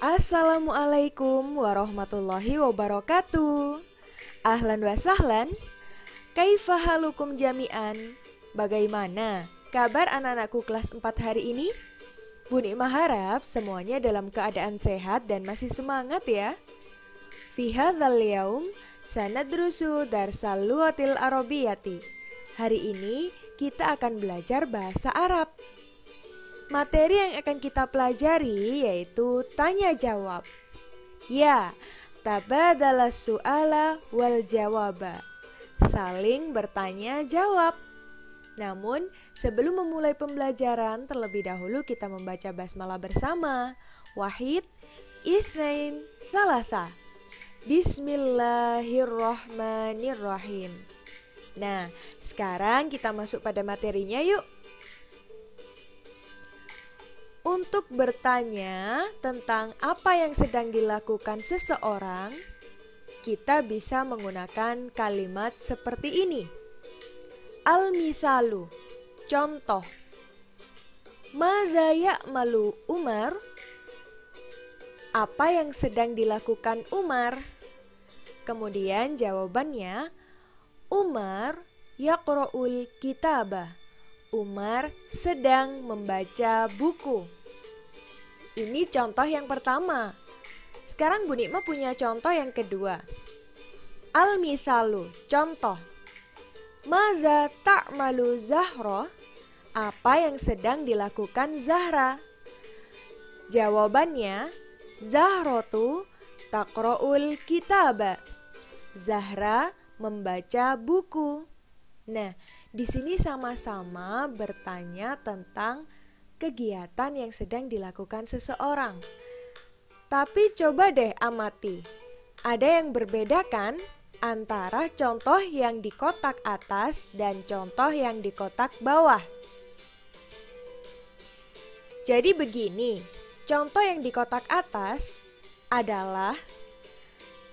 Assalamualaikum warahmatullahi wabarakatuh. Ahlan wa sahlan. Kaifa halukum jami'an? Bagaimana kabar anak-anakku kelas 4 hari ini? Bu Nikmah harap semuanya dalam keadaan sehat dan masih semangat ya. Fi hadzal yaum sanadrusu darsal lughatil arabiyyati. Hari ini kita akan belajar bahasa Arab. Materi yang akan kita pelajari yaitu tanya jawab. Ya, tabadala su'ala wal jawaba. Saling bertanya jawab. Namun, sebelum memulai pembelajaran, terlebih dahulu kita membaca basmalah bersama. Wahid, itsnain, tsalatsa. Bismillahirrahmanirrahim. Nah, sekarang kita masuk pada materinya yuk. Untuk bertanya tentang apa yang sedang dilakukan seseorang, kita bisa menggunakan kalimat seperti ini. Al-mithalu, contoh. Madza ya'malu Umar? Apa yang sedang dilakukan Umar? Kemudian jawabannya, Umar yaqra'ul kitabah. Umar sedang membaca buku. Ini contoh yang pertama. Sekarang Bu Nikmah punya contoh yang kedua. Al-mithalu, contoh. Madza ta'malu Zahra? Apa yang sedang dilakukan Zahra? Jawabannya, Zahratu taqra'ul kitaba. Zahra membaca buku. Nah, di sini sama-sama bertanya tentang kegiatan yang sedang dilakukan seseorang. Tapi coba deh amati, ada yang berbeda kan antara contoh yang di kotak atas dan contoh yang di kotak bawah. Jadi begini, contoh yang di kotak atas adalah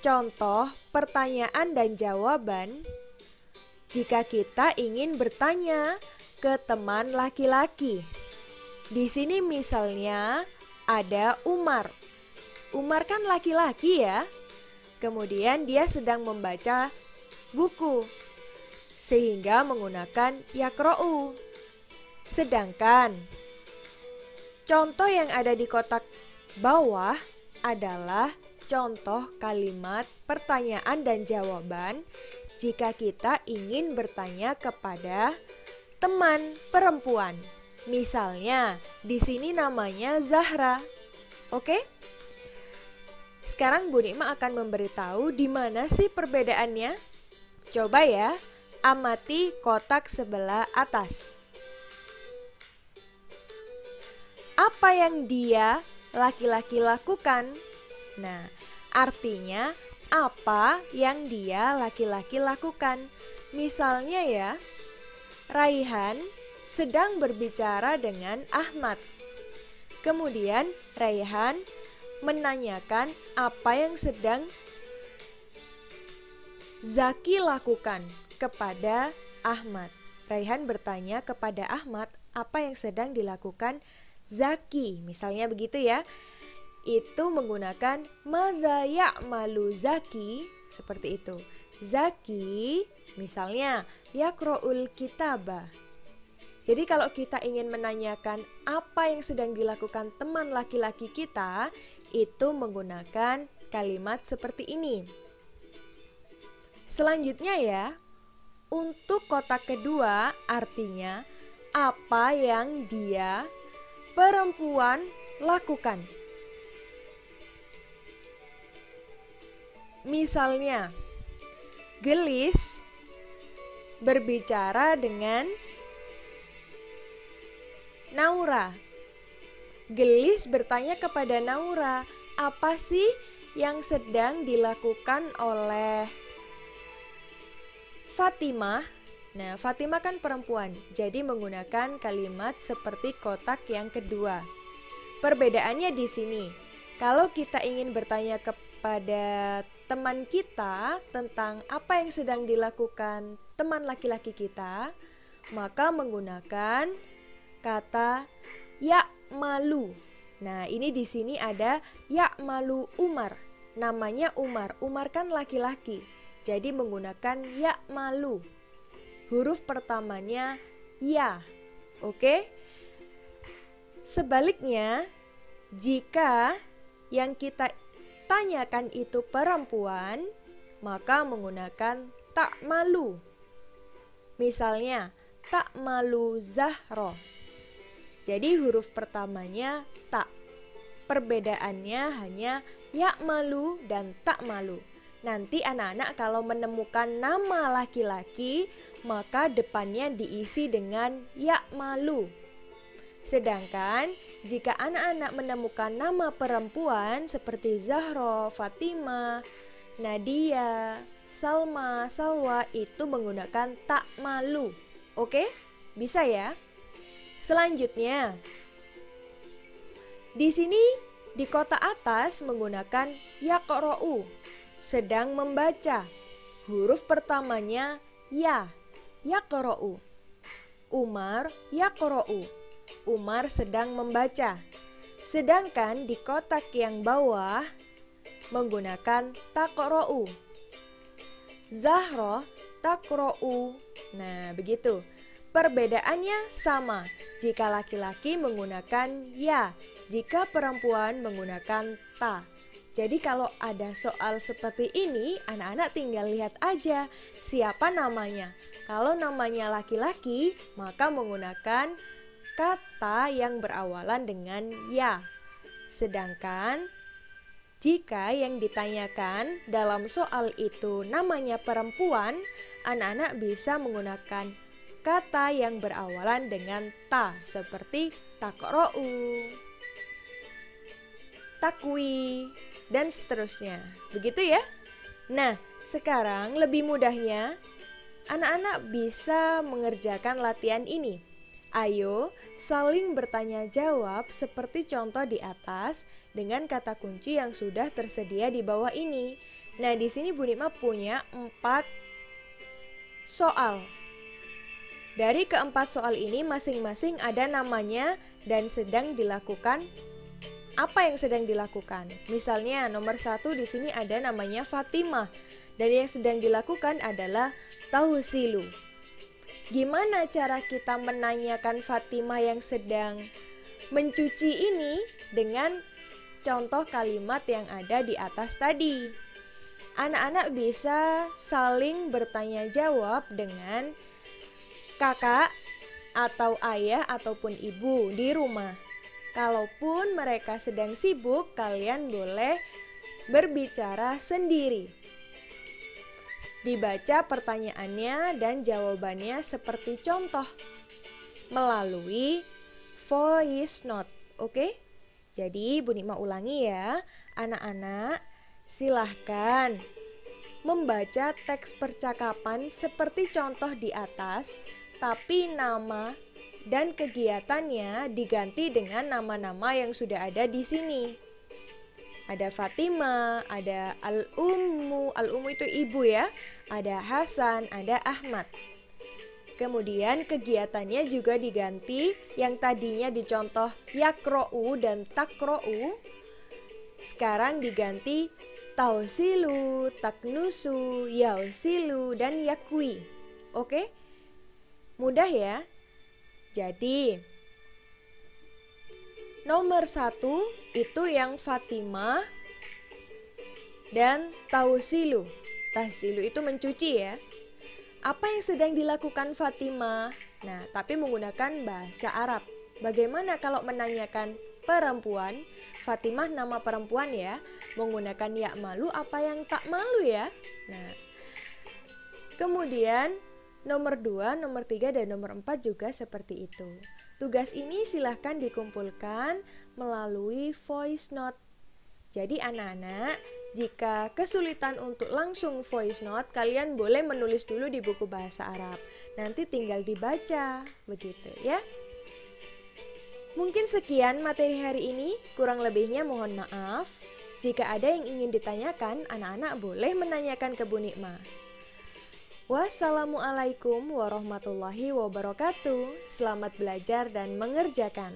contoh pertanyaan dan jawaban jika kita ingin bertanya ke teman laki-laki. Di sini misalnya ada Umar. Umar kan laki-laki ya. Kemudian dia sedang membaca buku, sehingga menggunakan yaqra'u. Sedangkan contoh yang ada di kotak bawah adalah contoh kalimat pertanyaan dan jawaban jika kita ingin bertanya kepada teman perempuan. Misalnya, di sini namanya Zahra. Oke? Sekarang Bu Nikmah akan memberitahu di mana sih perbedaannya. Coba ya, amati kotak sebelah atas. Apa yang dia laki-laki lakukan? Nah, artinya apa yang dia laki-laki lakukan. Misalnya ya, Raihan sedang berbicara dengan Ahmad. Kemudian Raihan menanyakan apa yang sedang Zaki lakukan kepada Ahmad. Raihan bertanya kepada Ahmad apa yang sedang dilakukan Zaki. Misalnya begitu ya. Itu menggunakan madza ya'malu Zaki, seperti itu. Zaki misalnya yaqra'ul kitaba. Jadi kalau kita ingin menanyakan apa yang sedang dilakukan teman laki-laki kita, itu menggunakan kalimat seperti ini. Selanjutnya ya, untuk kotak kedua artinya apa yang dia perempuan lakukan. Misalnya, Gelis berbicara dengan Naura. Gelis bertanya kepada Naura, apa sih yang sedang dilakukan oleh Fatimah? Nah, Fatimah kan perempuan, jadi menggunakan kalimat seperti kotak yang kedua. Perbedaannya di sini, kalau kita ingin bertanya kepada teman kita tentang apa yang sedang dilakukan teman laki-laki kita, maka menggunakan kata ya'malu. Nah, ini di sini ada ya'malu Umar. Namanya Umar. Umar kan laki-laki. Jadi menggunakan ya'malu. Huruf pertamanya ya. Oke? Sebaliknya, jika yang kita tanyakan itu perempuan, maka menggunakan ta'malu. Misalnya, ta'malu Zahra. Jadi huruf pertamanya ta. Perbedaannya hanya ya'malu dan ta'malu. Nanti anak-anak kalau menemukan nama laki-laki, maka depannya diisi dengan ya'malu. Sedangkan jika anak-anak menemukan nama perempuan seperti Zahra, Fatimah, Nadia, Salma, Salwa, itu menggunakan ta'malu. Oke? Bisa ya? Selanjutnya, di sini di kotak atas menggunakan yaqra'u, sedang membaca. Huruf pertamanya ya, yaqra'u. Umar yaqra'u. Umar sedang membaca. Sedangkan di kotak yang bawah menggunakan taqra'u. Zahra taqra'u. Nah, begitu. Perbedaannya sama. Jika laki-laki menggunakan ya, jika perempuan menggunakan ta. Jadi kalau ada soal seperti ini, anak-anak tinggal lihat aja siapa namanya. Kalau namanya laki-laki, maka menggunakan kata yang berawalan dengan ya. Sedangkan jika yang ditanyakan dalam soal itu namanya perempuan, anak-anak bisa menggunakan kata yang berawalan dengan ta, seperti taqra'u, takwi, dan seterusnya. Begitu ya? Nah, sekarang lebih mudahnya anak-anak bisa mengerjakan latihan ini. Ayo saling bertanya jawab seperti contoh di atas dengan kata kunci yang sudah tersedia di bawah ini. Nah, di sini Bu Nikma punya 4 soal. Dari keempat soal ini masing-masing ada namanya dan sedang dilakukan. Apa yang sedang dilakukan? Misalnya nomor 1 di sini ada namanya Fatimah dan yang sedang dilakukan adalah tausilu. Gimana cara kita menanyakan Fatimah yang sedang mencuci ini dengan contoh kalimat yang ada di atas tadi? Anak-anak bisa saling bertanya jawab dengan kakak atau ayah ataupun ibu di rumah. Kalaupun mereka sedang sibuk, kalian boleh berbicara sendiri. Dibaca pertanyaannya dan jawabannya seperti contoh melalui voice note. Oke? Jadi Bu Nikma ulangi ya. Anak-anak silahkan membaca teks percakapan seperti contoh di atas, tapi nama dan kegiatannya diganti dengan nama-nama yang sudah ada di sini. Ada Fatimah, ada Al-Ummu itu ibu ya. Ada Hasan, ada Ahmad. Kemudian kegiatannya juga diganti, yang tadinya dicontoh yaqra'u dan taqra'u, sekarang diganti tausilu, taknusu, yausilu, dan yakwi. Oke? Mudah ya? Jadi nomor 1 itu yang Fatimah dan tausilu. Tausilu itu mencuci ya. Apa yang sedang dilakukan Fatimah? Nah, tapi menggunakan bahasa Arab. Bagaimana kalau menanyakan perempuan? Fatimah nama perempuan ya. Menggunakan ya malu apa yang tak malu ya? Nah, kemudian nomor 2, nomor 3, dan nomor 4 juga seperti itu. Tugas ini silahkan dikumpulkan melalui voice note. Jadi anak-anak, jika kesulitan untuk langsung voice note, kalian boleh menulis dulu di buku bahasa Arab. Nanti tinggal dibaca, begitu ya. Mungkin sekian materi hari ini, kurang lebihnya mohon maaf. Jika ada yang ingin ditanyakan, anak-anak boleh menanyakan ke Bu Nikma. Wassalamualaikum warahmatullahi wabarakatuh. Selamat belajar dan mengerjakan.